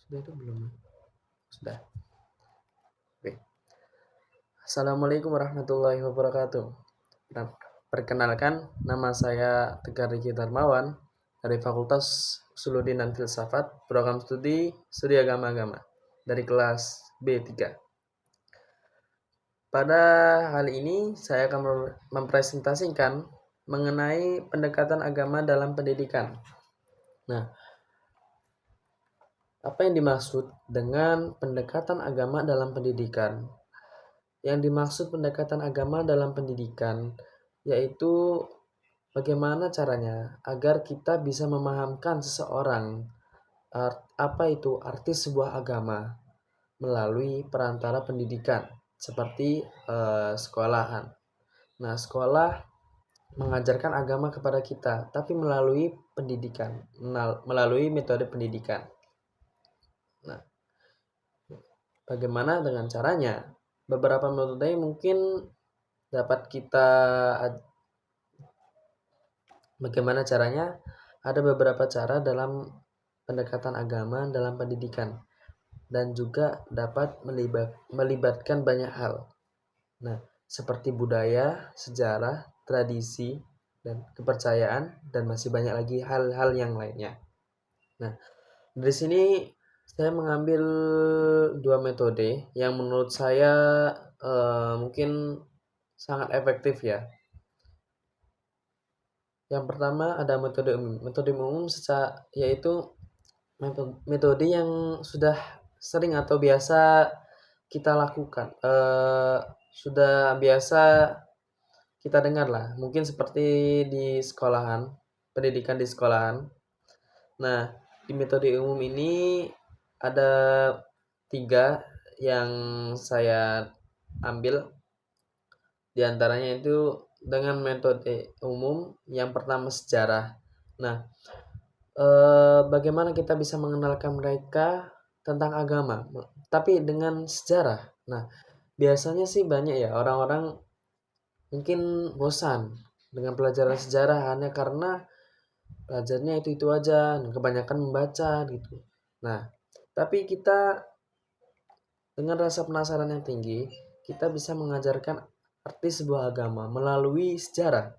Sudah itu belum? Sudah. Oke. Assalamualaikum warahmatullahi wabarakatuh. Nah, perkenalkan, nama saya Tegar Riki Darmawan dari Fakultas Usuluddin dan Filsafat, program studi agama-agama dari kelas B3. Pada kali ini saya akan mempresentasikan mengenai pendekatan agama dalam pendidikan. Nah, apa yang dimaksud dengan pendekatan agama dalam pendidikan? Yang dimaksud pendekatan agama dalam pendidikan yaitu bagaimana caranya agar kita bisa memahamkan seseorang apa itu arti sebuah agama melalui perantara pendidikan seperti sekolahan. Nah, sekolah mengajarkan agama kepada kita tapi melalui pendidikan, melalui metode pendidikan. Nah, bagaimana dengan caranya? Beberapa metode mungkin dapat kita bagaimana caranya? Ada beberapa cara dalam pendekatan agama dalam pendidikan dan juga dapat melibatkan banyak hal. Nah, seperti budaya, sejarah, tradisi, dan kepercayaan, dan masih banyak lagi hal-hal yang lainnya. Nah, dari sini saya mengambil dua metode yang menurut saya mungkin sangat efektif ya. Yang pertama ada metode umum. Metode umum yaitu metode yang sudah sering atau biasa kita lakukan. Sudah biasa kita dengar lah. Mungkin seperti di sekolahan, pendidikan di sekolahan. Nah, di metode umum ini ada 3 yang saya ambil. Di antaranya itu dengan metode umum. Yang pertama sejarah. Nah, bagaimana kita bisa mengenalkan mereka tentang agama, tapi dengan sejarah. Nah, biasanya sih banyak ya orang-orang mungkin bosan dengan pelajaran sejarah hanya karena belajarnya itu aja, kebanyakan membaca gitu. Nah, tapi kita dengan rasa penasaran yang tinggi, kita bisa mengajarkan arti sebuah agama melalui sejarah.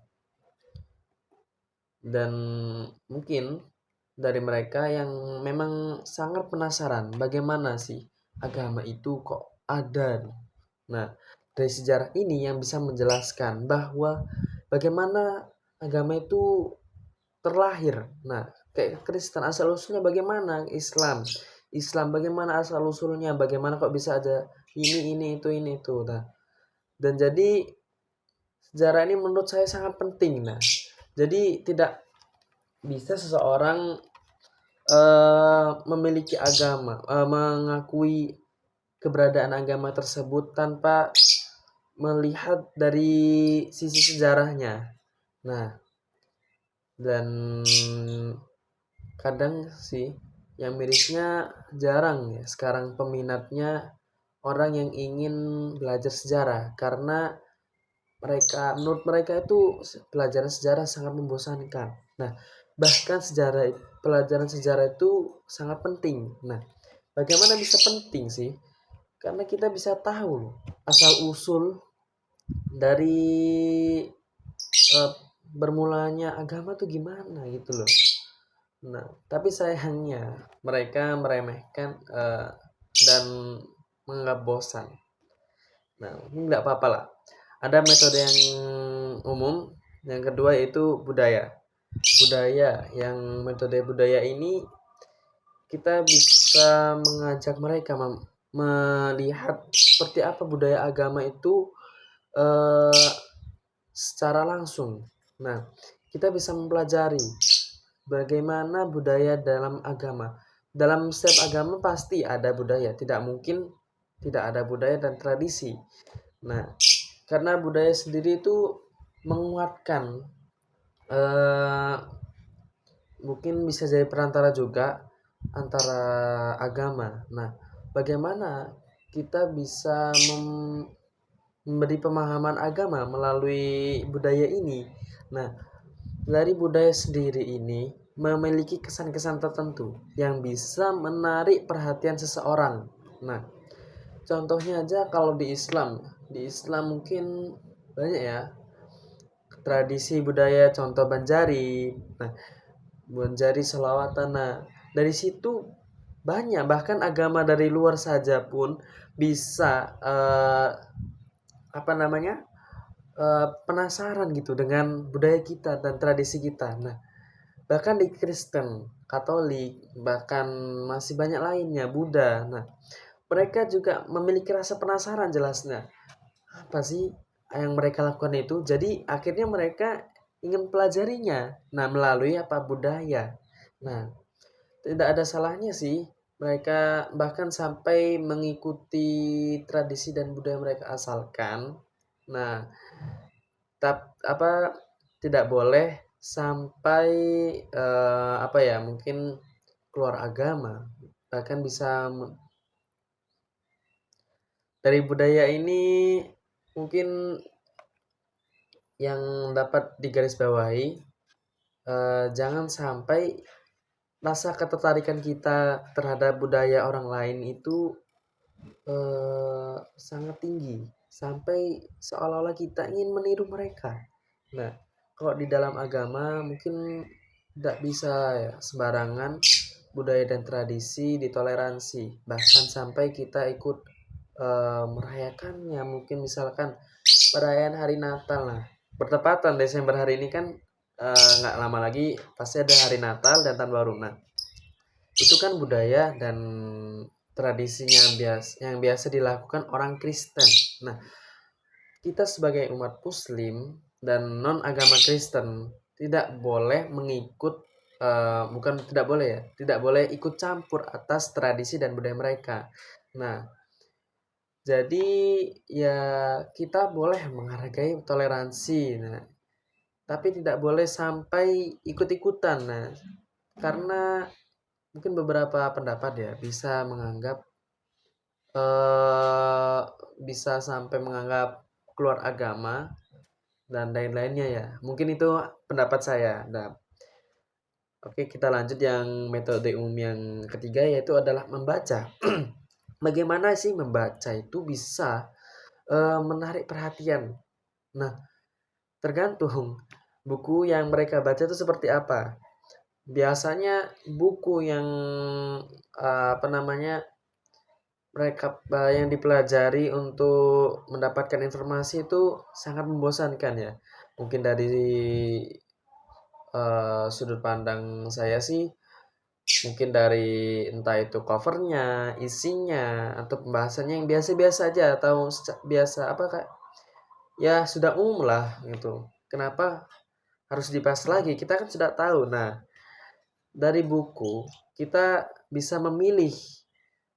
Dan mungkin dari mereka yang memang sangat penasaran bagaimana sih agama itu kok ada. Nah, dari sejarah ini yang bisa menjelaskan bahwa bagaimana agama itu terlahir. Nah, kayak Kristen asal usulnya bagaimana, Islam bagaimana asal usulnya, bagaimana kok bisa ada ini itu. Nah, dan jadi sejarah ini menurut saya sangat penting. Nah, jadi tidak bisa seseorang memiliki agama, mengakui keberadaan agama tersebut tanpa melihat dari sisi sejarahnya. Nah, dan kadang sih yang mirisnya jarang ya sekarang peminatnya orang yang ingin belajar sejarah karena menurut mereka itu pelajaran sejarah sangat membosankan. Nah, bahkan pelajaran sejarah itu sangat penting. Nah, bagaimana bisa penting sih? Karena kita bisa tahu asal usul dari bermulanya agama tuh gimana gitu loh. Nah, tapi sayangnya mereka meremehkan dan menganggap bosan. Nah, ini nggak apa-apa lah. Ada metode yang umum, yang kedua yaitu budaya. Yang metode budaya ini kita bisa mengajak mereka melihat seperti apa budaya agama itu secara langsung. Nah, kita bisa mempelajari bagaimana budaya dalam agama. Dalam setiap agama pasti ada budaya, tidak mungkin tidak ada budaya dan tradisi. Nah, karena budaya sendiri itu menguatkan, mungkin bisa jadi perantara juga antara agama. Nah, bagaimana kita bisa memberi pemahaman agama melalui budaya ini? Nah, dari budaya sendiri ini memiliki kesan-kesan tertentu yang bisa menarik perhatian seseorang. Nah, contohnya aja kalau di Islam mungkin banyak ya tradisi budaya, contoh Banjari. Nah, Banjari selawatan. Nah, dari situ banyak bahkan agama dari luar saja pun bisa apa namanya penasaran gitu dengan budaya kita dan tradisi kita. Nah, bahkan di Kristen, Katolik, bahkan masih banyak lainnya, Buddha. Nah, mereka juga memiliki rasa penasaran jelasnya. Apa sih yang mereka lakukan itu? Jadi akhirnya mereka ingin pelajarinya. Nah, melalui apa budaya. Nah, tidak ada salahnya sih mereka bahkan sampai mengikuti tradisi dan budaya mereka asalkan. Nah, apa tidak boleh sampai apa ya mungkin keluar agama bahkan bisa dari budaya ini mungkin yang dapat digarisbawahi jangan sampai rasa ketertarikan kita terhadap budaya orang lain itu sangat tinggi sampai seolah-olah kita ingin meniru mereka. Nah, kalau di dalam agama mungkin tidak bisa ya sembarangan budaya dan tradisi ditoleransi, bahkan sampai kita ikut merayakannya. Mungkin misalkan perayaan hari Natal lah, bertepatan Desember hari ini kan nggak lama lagi pasti ada hari Natal dan Tahun Baru. Nah, itu kan budaya dan tradisinya yang biasa dilakukan orang Kristen. Nah, kita sebagai umat Muslim dan non agama Kristen tidak boleh mengikut bukan tidak boleh ya, tidak boleh ikut campur atas tradisi dan budaya mereka. Nah, jadi ya kita boleh menghargai toleransi. Nah, tapi tidak boleh sampai ikut-ikutan. Nah, karena mungkin beberapa pendapat ya eh bisa sampai menganggap keluar agama dan lain-lainnya ya. Mungkin itu pendapat saya. Nah, oke kita lanjut yang metode umum yang ketiga yaitu adalah membaca. Bagaimana sih membaca itu bisa menarik perhatian? Nah, tergantung buku yang mereka baca itu seperti apa. Biasanya buku yang apa namanya mereka yang dipelajari untuk mendapatkan informasi itu sangat membosankan ya. Mungkin dari sudut pandang saya sih, mungkin dari entah itu covernya, isinya, atau pembahasannya yang biasa-biasa aja atau biasa apa kak? Ya sudah umum lah gitu. Kenapa harus dibahas lagi? Kita kan sudah tahu. Nah, dari buku kita bisa memilih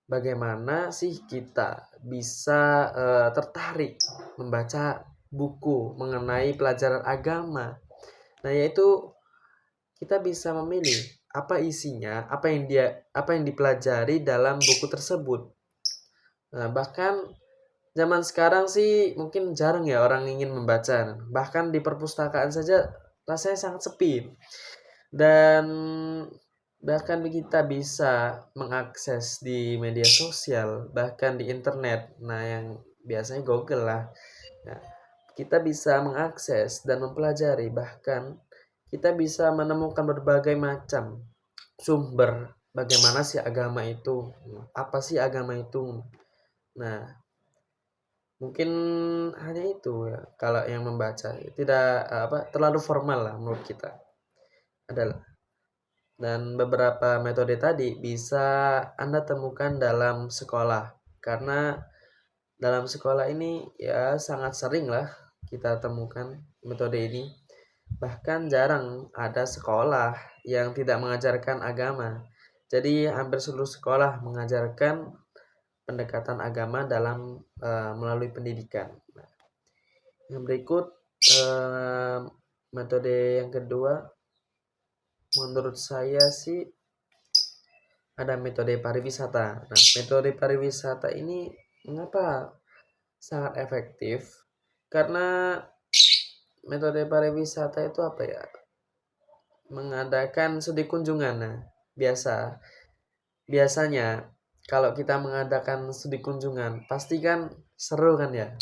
bagaimana sih kita bisa tertarik membaca buku mengenai pelajaran agama. Nah, yaitu kita bisa memilih apa isinya, apa yang dipelajari dalam buku tersebut. Nah, bahkan zaman sekarang sih mungkin jarang ya orang ingin membaca. Bahkan di perpustakaan saja rasanya sangat sepi. Dan bahkan kita bisa mengakses di media sosial, bahkan di internet. Nah, yang biasanya Google lah. Nah, kita bisa mengakses dan mempelajari, bahkan kita bisa menemukan berbagai macam sumber bagaimana sih agama itu, apa sih agama itu. Nah, mungkin hanya itu ya kalau yang membaca tidak apa terlalu formal lah menurut kita adalah. Dan beberapa metode tadi bisa Anda temukan dalam sekolah. Karena dalam sekolah ini ya sangat sering lah kita temukan metode ini. Bahkan jarang ada sekolah yang tidak mengajarkan agama. Jadi hampir seluruh sekolah mengajarkan pendekatan agama dalam melalui pendidikan. Nah, yang berikut metode yang kedua menurut saya sih ada metode pariwisata. Nah, metode pariwisata ini mengapa sangat efektif? Karena metode pariwisata itu apa ya? mengadakan studi kunjungan. Nah, biasanya kalau kita mengadakan studi kunjungan, pasti kan seru kan ya.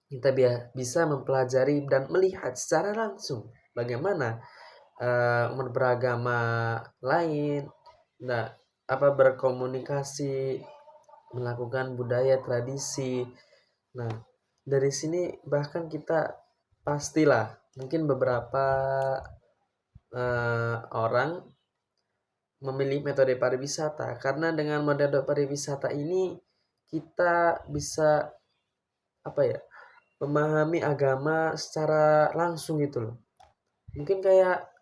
Kita bisa mempelajari dan melihat secara langsung bagaimana umat beragama lain, nah, berkomunikasi, melakukan budaya tradisi. Nah, dari sini bahkan kita pastilah mungkin beberapa orang memilih metode pariwisata karena dengan metode pariwisata ini kita bisa memahami agama secara langsung gitu loh. Mungkin kayak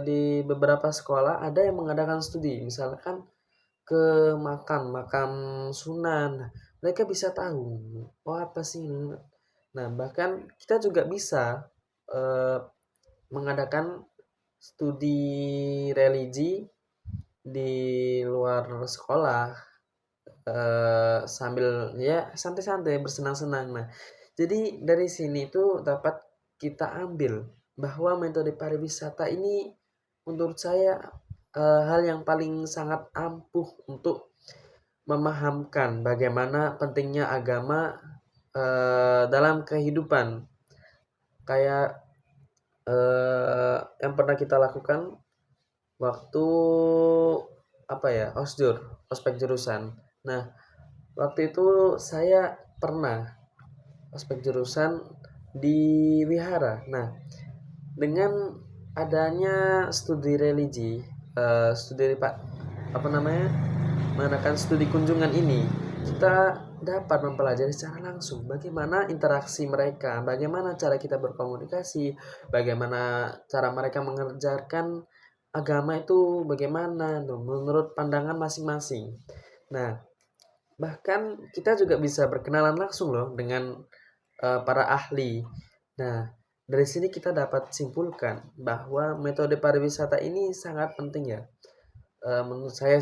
di beberapa sekolah ada yang mengadakan studi, misalkan ke makam Sunan, mereka bisa tahu, oh apa sih ini. Nah, bahkan kita juga bisa eh, mengadakan studi religi di luar sekolah, sambil ya santai-santai bersenang-senang. Nah, jadi dari sini tuh dapat kita ambil bahwa metode pariwisata ini menurut saya hal yang paling sangat ampuh untuk memahamkan bagaimana pentingnya agama dalam kehidupan. Kayak yang pernah kita lakukan waktu ospek jurusan. Nah, waktu itu saya pernah ospek jurusan di wihara. Nah, dengan adanya studi religi, studi mengadakan studi kunjungan ini, kita dapat mempelajari secara langsung bagaimana interaksi mereka, bagaimana cara kita berkomunikasi, bagaimana cara mereka mengerjakan agama itu bagaimana menurut pandangan masing-masing. Nah, bahkan kita juga bisa berkenalan langsung loh dengan para ahli. Nah, dari sini kita dapat simpulkan bahwa metode pariwisata ini sangat penting ya. Menurut saya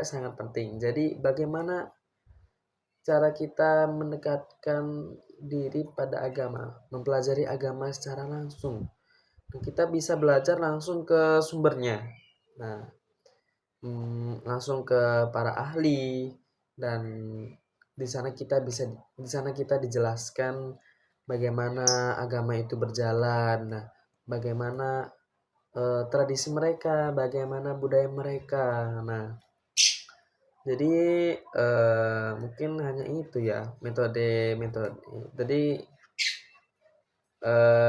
sangat penting. Jadi bagaimana cara kita mendekatkan diri pada agama, mempelajari agama secara langsung. Kita bisa belajar langsung ke sumbernya. Nah, langsung ke para ahli, dan di sana kita dijelaskan bagaimana agama itu berjalan. Nah, bagaimana tradisi mereka, bagaimana budaya mereka. Nah, jadi mungkin hanya itu ya metode. Jadi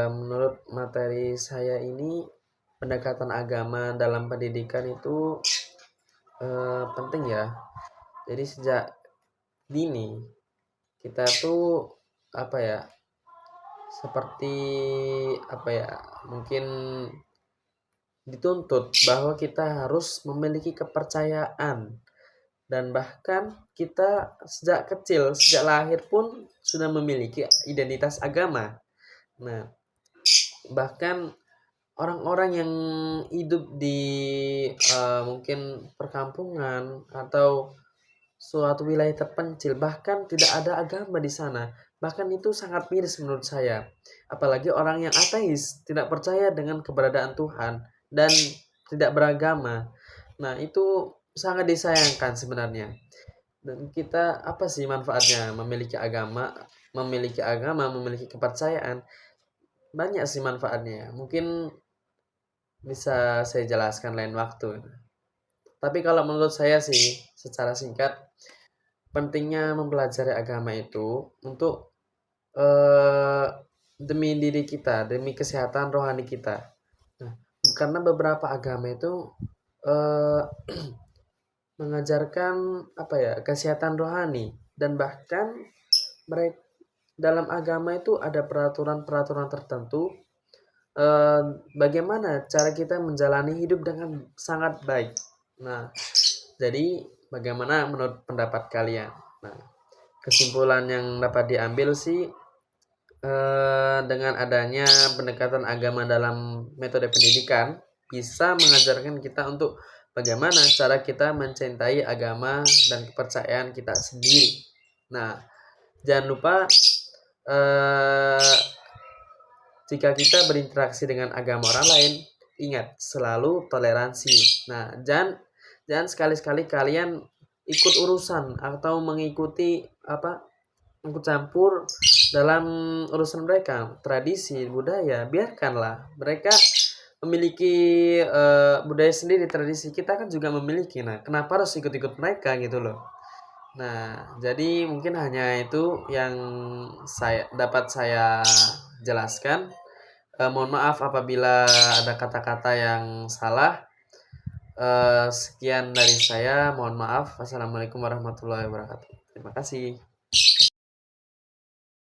menurut materi saya ini pendekatan agama dalam pendidikan itu penting ya. Jadi sejak dini kita tuh seperti mungkin dituntut bahwa kita harus memiliki kepercayaan, dan bahkan kita sejak lahir pun sudah memiliki identitas agama. Nah, bahkan orang-orang yang hidup di mungkin perkampungan atau suatu wilayah terpencil, bahkan tidak ada agama di sana. Bahkan itu sangat miris menurut saya. Apalagi orang yang ateis, tidak percaya dengan keberadaan Tuhan dan tidak beragama. Nah, itu sangat disayangkan sebenarnya. Dan kita apa sih manfaatnya memiliki kepercayaan? Banyak sih manfaatnya. Mungkin bisa saya jelaskan lain waktu. Tapi kalau menurut saya sih, secara singkat, pentingnya mempelajari agama itu untuk demi diri kita, demi kesehatan rohani kita. Nah, karena beberapa agama itu eh, mengajarkan kesehatan rohani, dan bahkan mereka dalam agama itu ada peraturan-peraturan tertentu eh, bagaimana cara kita menjalani hidup dengan sangat baik. Nah, jadi bagaimana menurut pendapat kalian? Nah, kesimpulan yang dapat diambil sih dengan adanya pendekatan agama dalam metode pendidikan bisa mengajarkan kita untuk bagaimana cara kita mencintai agama dan kepercayaan kita sendiri. Nah, jangan lupa Jika kita berinteraksi dengan agama orang lain, ingat selalu toleransi. Nah, jangan jangan sekali-sekali kalian ikut urusan atau mengikuti ikut campur dalam urusan mereka, tradisi, budaya, biarkanlah mereka memiliki budaya sendiri, tradisi kita kan juga memiliki. Nah, kenapa harus ikut-ikut mereka gitu loh. Nah, jadi mungkin hanya itu yang dapat saya jelaskan. Mohon maaf apabila ada kata-kata yang salah. Sekian dari saya, mohon maaf. Wassalamualaikum warahmatullahi wabarakatuh. Terima kasih.